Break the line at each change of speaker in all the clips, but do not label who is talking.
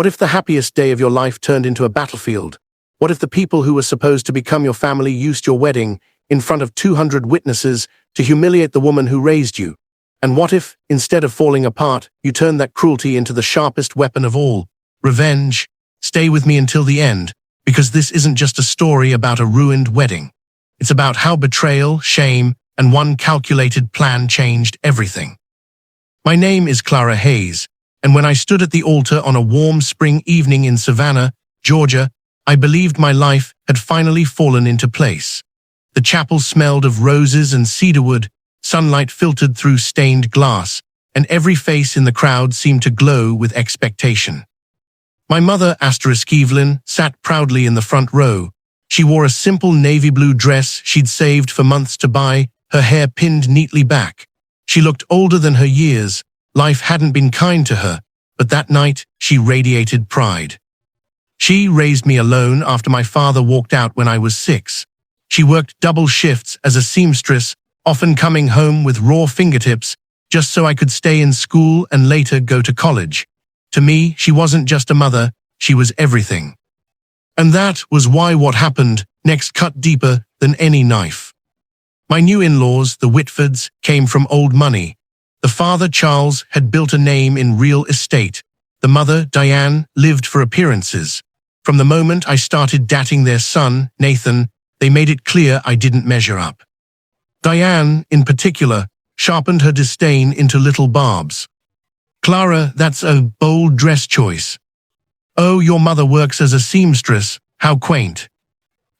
What if the happiest day of your life turned into a battlefield? What if the people who were supposed to become your family used your wedding, in front of 200 witnesses, to humiliate the woman who raised you? And what if, instead of falling apart, you turned that cruelty into the sharpest weapon of all? Revenge. Stay with me until the end, because this isn't just a story about a ruined wedding. It's about how betrayal, shame, and one calculated plan changed everything. My name is Clara Hayes, and when I stood at the altar on a warm spring evening in Savannah, Georgia, I believed my life had finally fallen into place. The chapel smelled of roses and cedarwood, sunlight filtered through stained glass, and every face in the crowd seemed to glow with expectation. My mother, Evelyn, sat proudly in the front row. She wore a simple navy blue dress she'd saved for months to buy, her hair pinned neatly back. She looked older than her years. Life hadn't been kind to her, but that night she radiated pride. She raised me alone after my father walked out when I was 6. She worked double shifts as a seamstress, often coming home with raw fingertips, just so I could stay in school and later go to college. To me, she wasn't just a mother, she was everything. And that was why what happened next cut deeper than any knife. My new in-laws, the Whitfords, came from old money. The father, Charles, had built a name in real estate. The mother, Diane, lived for appearances. From the moment I started dating their son, Nathan, they made it clear I didn't measure up. Diane, in particular, sharpened her disdain into little barbs. "Clara, that's a bold dress choice. Oh, your mother works as a seamstress, how quaint."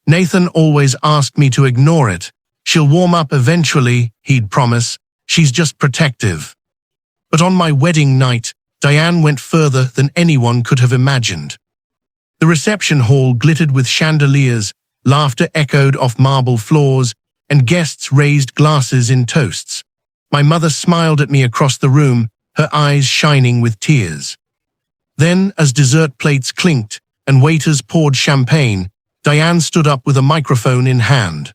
Nathan always asked me to ignore it. "She'll warm up eventually," he'd promise. "She's just protective." But on my wedding night, Diane went further than anyone could have imagined. The reception hall glittered with chandeliers, laughter echoed off marble floors, and guests raised glasses in toasts. My mother smiled at me across the room, her eyes shining with tears. Then, as dessert plates clinked and waiters poured champagne, Diane stood up with a microphone in hand.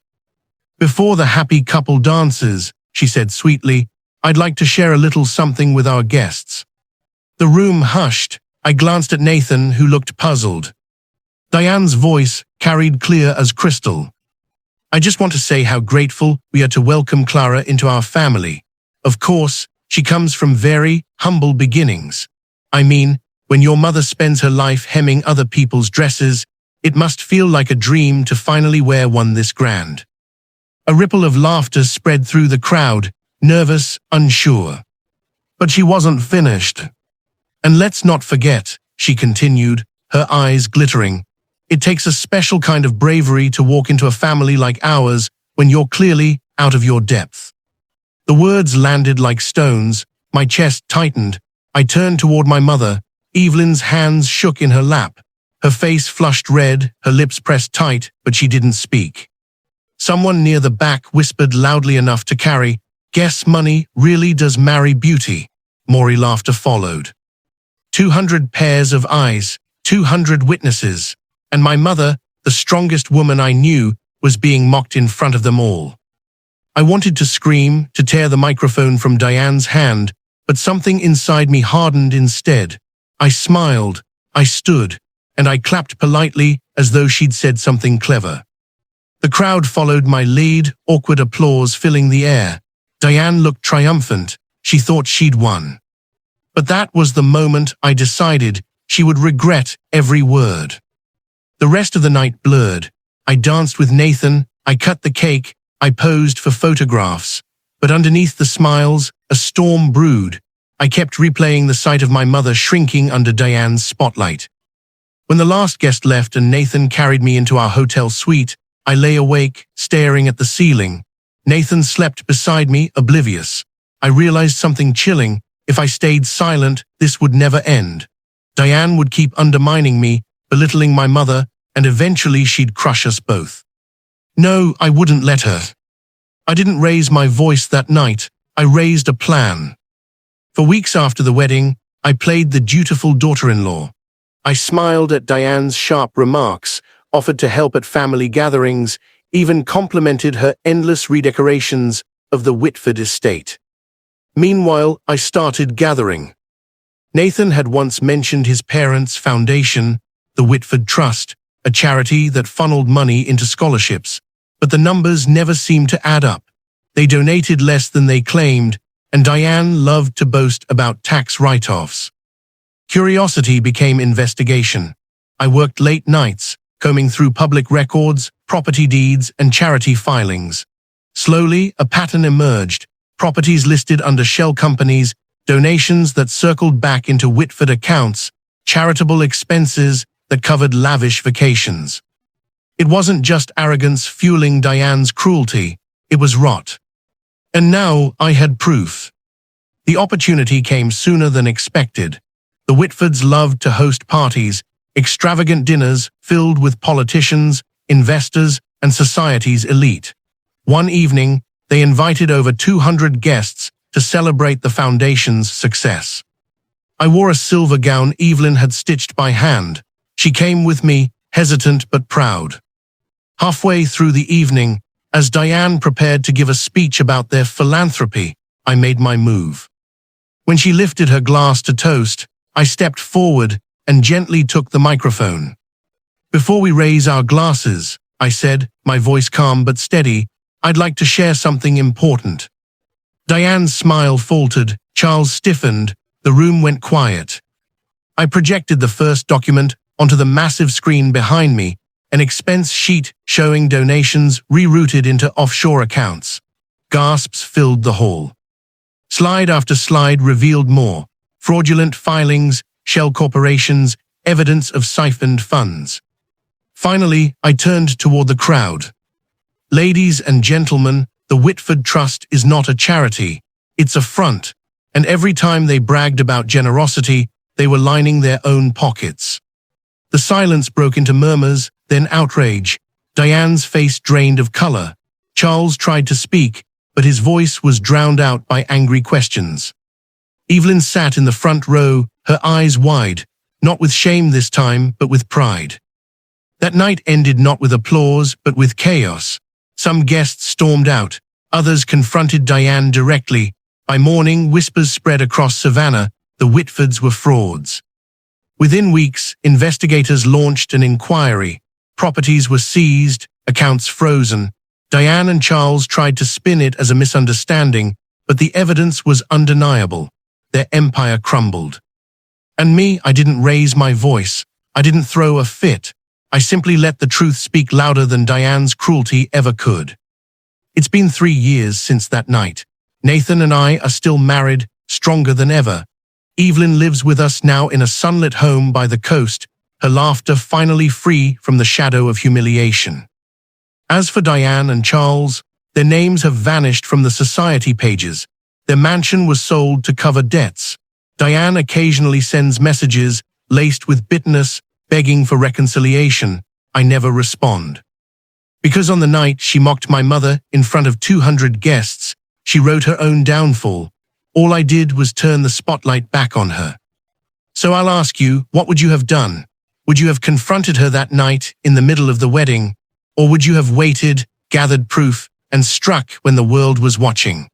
"Before the happy couple dances," she said sweetly, "I'd like to share a little something with our guests." The room hushed. I glanced at Nathan, who looked puzzled. Diane's voice carried clear as crystal. "I just want to say how grateful we are to welcome Clara into our family. Of course, she comes from very humble beginnings. I mean, when your mother spends her life hemming other people's dresses, it must feel like a dream to finally wear one this grand." A ripple of laughter spread through the crowd, nervous, unsure. But she wasn't finished. "And let's not forget," she continued, her eyes glittering, "it takes a special kind of bravery to walk into a family like ours when you're clearly out of your depth." The words landed like stones, my chest tightened. I turned toward my mother. Evelyn's hands shook in her lap. Her face flushed red, her lips pressed tight, but she didn't speak. Someone near the back whispered loudly enough to carry, "Guess money really does marry beauty." More laughter followed. 200 pairs of eyes, 200 witnesses, and my mother, the strongest woman I knew, was being mocked in front of them all. I wanted to scream, to tear the microphone from Diane's hand, but something inside me hardened instead. I smiled, I stood, and I clapped politely as though she'd said something clever. The crowd followed my lead, awkward applause filling the air. Diane looked triumphant. She thought she'd won. But that was the moment I decided she would regret every word. The rest of the night blurred. I danced with Nathan, I cut the cake, I posed for photographs. But underneath the smiles, a storm brewed. I kept replaying the sight of my mother shrinking under Diane's spotlight. When the last guest left and Nathan carried me into our hotel suite, I lay awake, staring at the ceiling. Nathan slept beside me, oblivious. I realized something chilling. If I stayed silent, this would never end. Diane would keep undermining me, belittling my mother, and eventually she'd crush us both. No, I wouldn't let her. I didn't raise my voice that night. I raised a plan. For weeks after the wedding, I played the dutiful daughter-in-law. I smiled at Diane's sharp remarks, offered to help at family gatherings, even complimented her endless redecorations of the Whitford estate. Meanwhile, I started gathering. Nathan had once mentioned his parents' foundation, the Whitford Trust, a charity that funneled money into scholarships, but the numbers never seemed to add up. They donated less than they claimed, and Diane loved to boast about tax write-offs. Curiosity became investigation. I worked late nights, combing through public records, property deeds, and charity filings. Slowly, a pattern emerged: properties listed under shell companies, donations that circled back into Whitford accounts, charitable expenses that covered lavish vacations. It wasn't just arrogance fueling Diane's cruelty, it was rot. And now I had proof. The opportunity came sooner than expected. The Whitfords loved to host parties, extravagant dinners filled with politicians, investors, and society's elite. One evening, they invited over 200 guests to celebrate the foundation's success. I wore a silver gown Evelyn had stitched by hand. She came with me, hesitant but proud. Halfway through the evening, as Diane prepared to give a speech about their philanthropy, I made my move. When she lifted her glass to toast, I stepped forward and gently took the microphone. "Before we raise our glasses," I said, my voice calm but steady, "I'd like to share something important." Diane's smile faltered, Charles stiffened, the room went quiet. I projected the first document onto the massive screen behind me, an expense sheet showing donations rerouted into offshore accounts. Gasps filled the hall. Slide after slide revealed more: fraudulent filings, shell corporations, evidence of siphoned funds. Finally, I turned toward the crowd. "Ladies and gentlemen, the Whitford Trust is not a charity, it's a front," and every time they bragged about generosity, they were lining their own pockets. The silence broke into murmurs, then outrage. Diane's face drained of color. Charles tried to speak, but his voice was drowned out by angry questions. Evelyn sat in the front row, her eyes wide, not with shame this time, but with pride. That night ended not with applause, but with chaos. Some guests stormed out, others confronted Diane directly. By morning, whispers spread across Savannah: the Whitfords were frauds. Within weeks, investigators launched an inquiry. Properties were seized, accounts frozen. Diane and Charles tried to spin it as a misunderstanding, but the evidence was undeniable. Their empire crumbled. And me, I didn't raise my voice. I didn't throw a fit. I simply let the truth speak louder than Diane's cruelty ever could. It's been 3 years since that night. Nathan and I are still married, stronger than ever. Evelyn lives with us now in a sunlit home by the coast, her laughter finally free from the shadow of humiliation. As for Diane and Charles, their names have vanished from the society pages. Their mansion was sold to cover debts. Diane occasionally sends messages, laced with bitterness, begging for reconciliation. I never respond. Because on the night she mocked my mother in front of 200 guests, she wrote her own downfall. All I did was turn the spotlight back on her. So I'll ask you, what would you have done? Would you have confronted her that night in the middle of the wedding? Or would you have waited, gathered proof, and struck when the world was watching?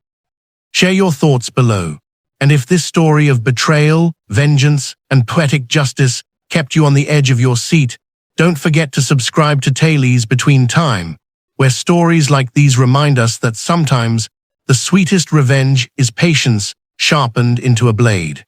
Share your thoughts below. And if this story of betrayal, vengeance, and poetic justice kept you on the edge of your seat, don't forget to subscribe to Tales Between Time, where stories like these remind us that sometimes the sweetest revenge is patience sharpened into a blade.